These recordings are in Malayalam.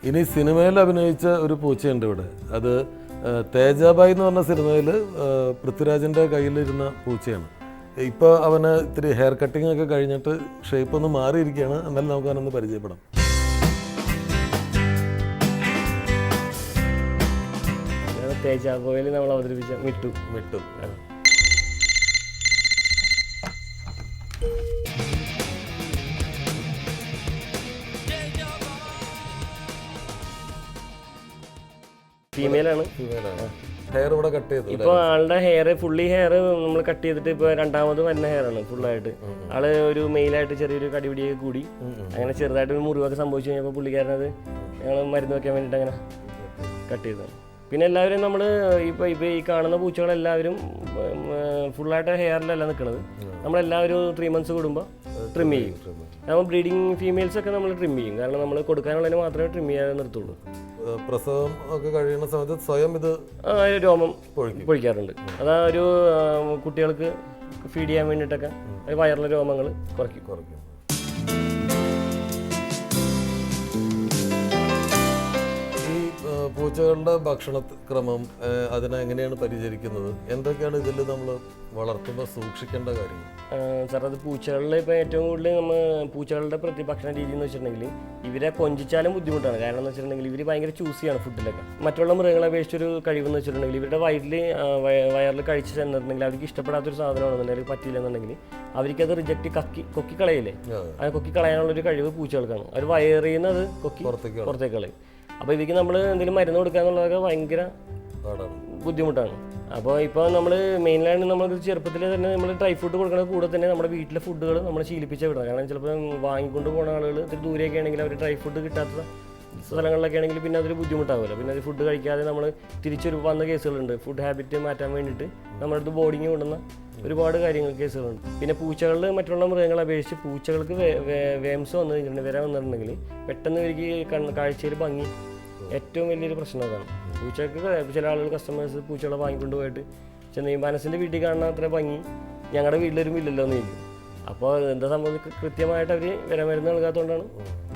ഇനി സിനിമയിൽ അഭിനയിച്ച ഒരു പൂച്ചയുണ്ട് ഇവിടെ. അത് തേജാബായി എന്ന് പറഞ്ഞ സിനിമയിൽ പൃഥ്വിരാജിൻ്റെ കയ്യിലിരുന്ന പൂച്ചയാണ്. ഇപ്പോൾ അവന് ഇത്തിരി ഹെയർ കട്ടിംഗ് ഒക്കെ കഴിഞ്ഞിട്ട് ഷേപ്പ് ഒന്ന് മാറിയിരിക്കുകയാണ്. എന്നാലും നമുക്ക് അവനൊന്ന് പരിചയപ്പെടാം. തേജാബോയിൽ നമ്മൾ അവതരിപ്പിച്ച മിട്ടു. ഫീമെയിലാണ്. ഹെയർ ഇവിടെ കട്ട് ചെയ്തു. ഇപ്പോൾ ആളുടെ ഹെയർ ഫുള്ളി ഹെയർ നമ്മൾ കട്ട് ചെയ്തിട്ട് ഇപ്പോൾ രണ്ടാമത് വരുന്ന ഹെയറാണ് ഫുള്ളായിട്ട്. ആള് ഒരു മെയിലായിട്ട് ചെറിയൊരു കടിപിടിയൊക്കെ കൂടി അങ്ങനെ ചെറുതായിട്ട് ഒരു മുറിവൊക്കെ സംഭവിച്ചു കഴിഞ്ഞപ്പോൾ പുള്ളിക്കാരനത് ഞങ്ങൾ മരുന്ന് വെക്കാൻ വേണ്ടിയിട്ട് അങ്ങനെ കട്ട് ചെയ്തതാണ്. പിന്നെ എല്ലാവരും നമ്മൾ ഇപ്പോൾ ഈ കാണുന്ന പൂച്ചകളെല്ലാവരും ഫുള്ളായിട്ട് ഹെയറിലല്ല നിൽക്കുന്നത്. നമ്മളെല്ലാവരും 3 months കൂടുമ്പോൾ ട്രിം ചെയ്യും. നമ്മൾ ബ്രീഡിങ് ഫീമെയിൽസൊക്കെ നമ്മൾ ട്രിം ചെയ്യും. കാരണം നമ്മൾ കൊടുക്കാനുള്ളതിന് മാത്രമേ ട്രിം ചെയ്യാതെ നിർത്തുള്ളൂ. പ്രസവം ഒക്കെ കഴിയുന്ന സമയത്ത് സ്വയം ഇത് രോമം പൊഴിക്കാറുണ്ട്. അതാ ഒരു കുട്ടികൾക്ക് ഫീഡ് ചെയ്യാൻ വേണ്ടിയിട്ടൊക്കെ വയറിലെ രോമങ്ങൾ കുറയ്ക്കും. പൂച്ചകളുടെ ഭക്ഷണക്രമം അതിനെ എങ്ങനെയാണ് പരിചരിക്കുന്നത്? എന്തൊക്കെയാണ് ഇതിൽ നമ്മൾ വളർത്തുമ്പോൾ സൂക്ഷിക്കേണ്ട കാര്യങ്ങൾ? സാർ, അത് പൂച്ചകളിൽ ഇപ്പോൾ ഏറ്റവും കൂടുതൽ നമ്മൾ പൂച്ചകളുടെ ഭക്ഷണ രീതി എന്ന് വെച്ചിട്ടുണ്ടെങ്കിൽ ഇവരെ കൊഞ്ചിച്ചാലും ബുദ്ധിമുട്ടാണ്. കാരണം എന്ന് വെച്ചിട്ടുണ്ടെങ്കിൽ ഇവർ ഭയങ്കര ചൂസിയാണ് ഫുഡിലൊക്കെ. മറ്റുള്ള മൃഗങ്ങളെ അപേക്ഷിച്ചൊരു കഴിവെന്ന് വെച്ചിട്ടുണ്ടെങ്കിൽ ഇവരുടെ വയറിൽ കഴിച്ച് ചെന്നിട്ടുണ്ടെങ്കിൽ അവർക്ക് ഇഷ്ടപ്പെടാത്തൊരു സാധനമാണെന്നുണ്ടെങ്കിൽ പറ്റിയില്ലെന്നുണ്ടെങ്കിൽ അവർക്കത് റിജക്റ്റ് കൊക്കി കളയില്ലേ, ആ കൊക്കി കളയാനുള്ളൊരു കഴിവ് പൂച്ചകൾക്കാണ്. അവർ വയറിൽ നിന്ന് അത് കൊക്കി പുറത്തേക്ക് കളയും. അപ്പോൾ ഇവർക്ക് നമ്മൾ എന്തെങ്കിലും മരുന്ന് കൊടുക്കുക എന്നുള്ളതൊക്കെ ഭയങ്കര ബുദ്ധിമുട്ടാണ്. അപ്പോൾ ഇപ്പോൾ നമ്മൾ മെയിനായിട്ട് നമ്മൾ ചെറുപ്പത്തിൽ തന്നെ നമ്മൾ ഡ്രൈ ഫുഡ് കൊടുക്കുന്ന കൂടെ തന്നെ നമ്മുടെ വീട്ടിലെ ഫുഡുകൾ നമ്മൾ ശീലിപ്പിച്ച് വിടണം. കാരണം ചിലപ്പോൾ വാങ്ങിക്കൊണ്ട് പോകുന്ന ആളുകൾ ഇത്തിരി ദൂരെയൊക്കെ ആണെങ്കിൽ അവർ ഡ്രൈ ഫുഡ് കിട്ടാത്ത സ്ഥലങ്ങളിലൊക്കെ ആണെങ്കിൽ പിന്നെ അതൊരു ബുദ്ധിമുട്ടാവില്ല. പിന്നെ അത് ഫുഡ് കഴിക്കാതെ നമ്മൾ തിരിച്ചൊരു വന്ന കേസുകളുണ്ട്. ഫുഡ് ഹാബിറ്റ് മാറ്റാൻ വേണ്ടിയിട്ട് നമ്മുടെ അടുത്ത് ബോർഡിങ് കൊണ്ടുവന്ന ഒരുപാട് കേസുകളുണ്ട്. പിന്നെ പൂച്ചകളിൽ മറ്റുള്ള മൃഗങ്ങളെ അപേക്ഷിച്ച് പൂച്ചകൾക്ക് വേംസ് വന്നു കഴിഞ്ഞിട്ടുണ്ടെങ്കിൽ വന്നിട്ടുണ്ടെങ്കിൽ പെട്ടെന്ന് ഇവർക്ക് കാഴ്ചയിൽ ഭംഗി ഏറ്റവും വലിയൊരു പ്രശ്നം അതാണ്. പൂച്ചക്ക് ചില ആളുകൾ കസ്റ്റമേഴ്സ് പൂച്ചകളെ വാങ്ങിക്കൊണ്ട് പോയിട്ട് ചെന്ന് മനസ്സിൻ്റെ വീട്ടിൽ കാണുന്ന അത്ര ഭംഗി ഞങ്ങളുടെ വീട്ടിലൊരു ഇല്ലല്ലോ എന്ന് ചോദിക്കും. അപ്പോൾ എന്താ സംബന്ധിച്ച് കൃത്യമായിട്ട് അവർ വിരമരുന്ന് നൽകാത്തതുകൊണ്ടാണ്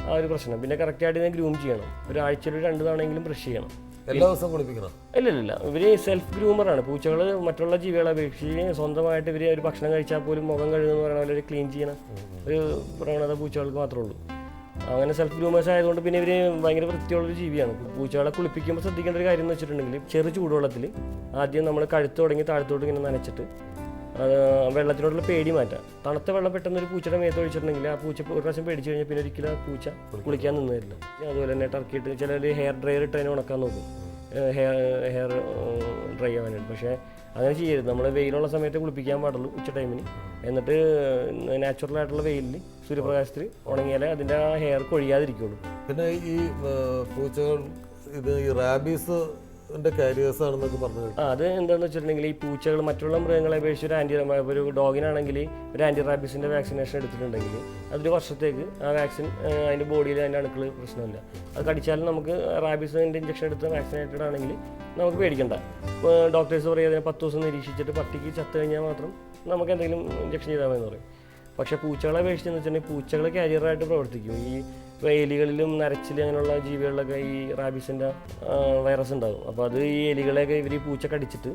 ആ ഒരു പ്രശ്നം. പിന്നെ കറക്റ്റായിട്ട് ഇതിനെ ഗ്രൂം ചെയ്യണം. ഒരാഴ്ചയിൽ 2 തവണയെങ്കിലും ബ്രഷ് ചെയ്യണം. എല്ലാ ദിവസവും കുളിപ്പിക്കണം? ഇല്ല. ഇവർ സെൽഫ് ഗ്രൂമറാണ്. പൂച്ചകൾ മറ്റുള്ള ജീവികളെ അപേക്ഷിച്ച് സ്വന്തമായിട്ട് ഇവർ ഒരു ഭക്ഷണം കഴിച്ചാൽ പോലും മുഖം കഴുകുന്ന പറയുന്ന പോലെ ഒരു ക്ലീൻ ചെയ്യണം ഒരു പ്രവണത പൂച്ചകൾക്ക് മാത്രമേ ഉള്ളൂ. അങ്ങനെ സെൽഫ് ഗ്രൂമേഴ്സ് ആയതുകൊണ്ട് പിന്നെ ഇവർ ഭയങ്കര വൃത്തിയുള്ളൊരു ജീവിയാണ്. പൂച്ചകളെ കുളിപ്പിക്കുമ്പോൾ ശ്രദ്ധിക്കേണ്ട ഒരു കാര്യം എന്ന് വെച്ചിട്ടുണ്ടെങ്കിൽ ചെറു ചൂടുവെള്ളത്തിൽ ആദ്യം നമ്മൾ കഴുത്ത് തുടങ്ങി താഴത്തോട്ട് ഇങ്ങനെ നനച്ചിട്ട് വെള്ളത്തിനോടുള്ള പേടി മാറ്റാം. തണുത്ത വെള്ളം പെട്ടെന്ന് ഒരു പൂച്ചയുടെ മേത്ത് ഒഴിച്ചിട്ടുണ്ടെങ്കിൽ ആ പൂച്ച ഒരു പ്രാവശ്യം പേടിച്ച് കഴിഞ്ഞാൽ പിന്നെ ഒരിക്കലും ആ പൂച്ച കുളിക്കാൻ നിന്ന് തരില്ല. അതുപോലെ തന്നെ ടർക്കിയിട്ട് ചിലർ ഹെയർ ഡ്രയർ ഇട്ട് അതിനെ ഉണക്കാൻ നോക്കും ഹെയർ ഡ്രൈ ആവാനായിട്ട്. പക്ഷേ അങ്ങനെ ചെയ്യരുത്. നമ്മൾ വെയിലുള്ള സമയത്ത് കുളിപ്പിക്കാൻ പാടുള്ളൂ ഉച്ച ടൈമിന്. എന്നിട്ട് നാച്ചുറലായിട്ടുള്ള വെയിലിൽ സൂര്യപ്രകാശത്തിൽ ഉണങ്ങിയാലേ അതിൻ്റെ ആ ഹെയർ കൊഴിയാതിരിക്കുള്ളൂ. പിന്നെ ഈ പൂച്ചകൾ ഈ റാബീസ് കാരിയേഴ്സ് ആണെന്നൊക്കെ പറഞ്ഞു. അത് എന്താണെന്ന് വെച്ചിട്ടുണ്ടെങ്കിൽ ഈ പൂച്ചകൾ മറ്റുള്ള മൃഗങ്ങളെ അപേക്ഷിച്ച് ഒരു ഡോഗിനാണെങ്കിൽ ഒരു ആൻറ്റി റാബീസിൻ്റെ വാക്സിനേഷൻ എടുത്തിട്ടുണ്ടെങ്കിൽ അതൊരു വർഷത്തേക്ക് ആ വാക്സിൻ അതിൻ്റെ ബോഡിയിൽ അതിൻ്റെ അണുക്കൾ പ്രശ്നമില്ല. അത് കടിച്ചാലും നമുക്ക് റാബീസിൻ്റെ ഇഞ്ചക്ഷൻ എടുത്ത് വാക്സിനേറ്റഡ് ആണെങ്കിൽ നമുക്ക് പേടിക്കണ്ട. ഇപ്പോൾ ഡോക്ടേഴ്സ് പറയും അതിനെ 10 ദിവസം നിരീക്ഷിച്ചിട്ട് പട്ടിക്ക് ചത്തു കഴിഞ്ഞാൽ മാത്രം നമുക്ക് എന്തെങ്കിലും ഇഞ്ചക്ഷൻ ചെയ്താൽ മതി എന്ന് പറയും. പക്ഷേ പൂച്ചകളെ അപേക്ഷിച്ചെന്ന് വെച്ചിട്ടുണ്ടെങ്കിൽ പൂച്ചകൾ കാരിയറായിട്ട് പ്രവർത്തിക്കും. ഈ എലികളിലും നരച്ചിൽ അങ്ങനെയുള്ള ജീവികളിലൊക്കെ ഈ റാബീസിൻ്റെ വൈറസ് ഉണ്ടാകും. അപ്പോൾ അത് ഈ എലികളെയൊക്കെ ഇവർ പൂച്ച കടിച്ചിട്ട്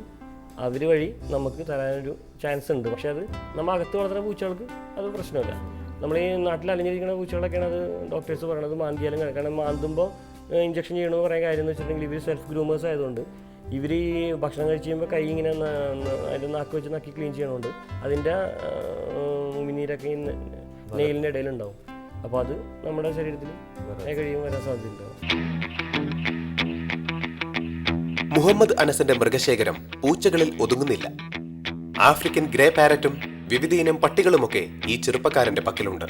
അവർ വഴി നമുക്ക് തരാനൊരു ചാൻസ് ഉണ്ട്. പക്ഷേ അത് നമ്മൾ അകത്ത് വളർത്തുന്ന പൂച്ചകൾക്ക് അത് പ്രശ്നമില്ല. നമ്മൾ ഈ നാട്ടിൽ അലിഞ്ഞിരിക്കുന്ന പൂച്ചകളൊക്കെയാണ് അത് ഡോക്ടേഴ്സ് പറയണത് മാന്തിയാലും കാരണം മാന്തുമ്പോൾ ഇഞ്ചക്ഷൻ ചെയ്യണമെന്ന് പറയാൻ കാര്യം എന്ന് വെച്ചിട്ടുണ്ടെങ്കിൽ ഇവർ സെൽഫ് ഗ്രൂമേഴ്സ് ആയതുകൊണ്ട് ഇവർ ഈ ഭക്ഷണം കഴിച്ച് കഴിയുമ്പോൾ കൈ ഇങ്ങനെ അതിൻ്റെ നാക്ക് വെച്ച് നക്കി ക്ലീൻ ചെയ്യണമുണ്ട്. അതിൻ്റെ ഉമിനീരൊക്കെ ഈ നെയിലിൻ്റെ ഇടയിലുണ്ടാവും. അപ്പോൾ അത് നമ്മുടെ ശരീരത്തിൽ കഴിയുമ്പോൾ വരാൻ സാധ്യതയുണ്ടാവും. മുഹമ്മദ് അനസിന്റെ മൃഗശേഖരം പൂച്ചകളിൽ ഒതുങ്ങുന്നില്ല. ആഫ്രിക്കൻ ഗ്രേ പാരറ്റും വിവിധയിനം പട്ടികളുമൊക്കെ ഈ ചെറുപ്പക്കാരന്റെ പക്കലുണ്ട്.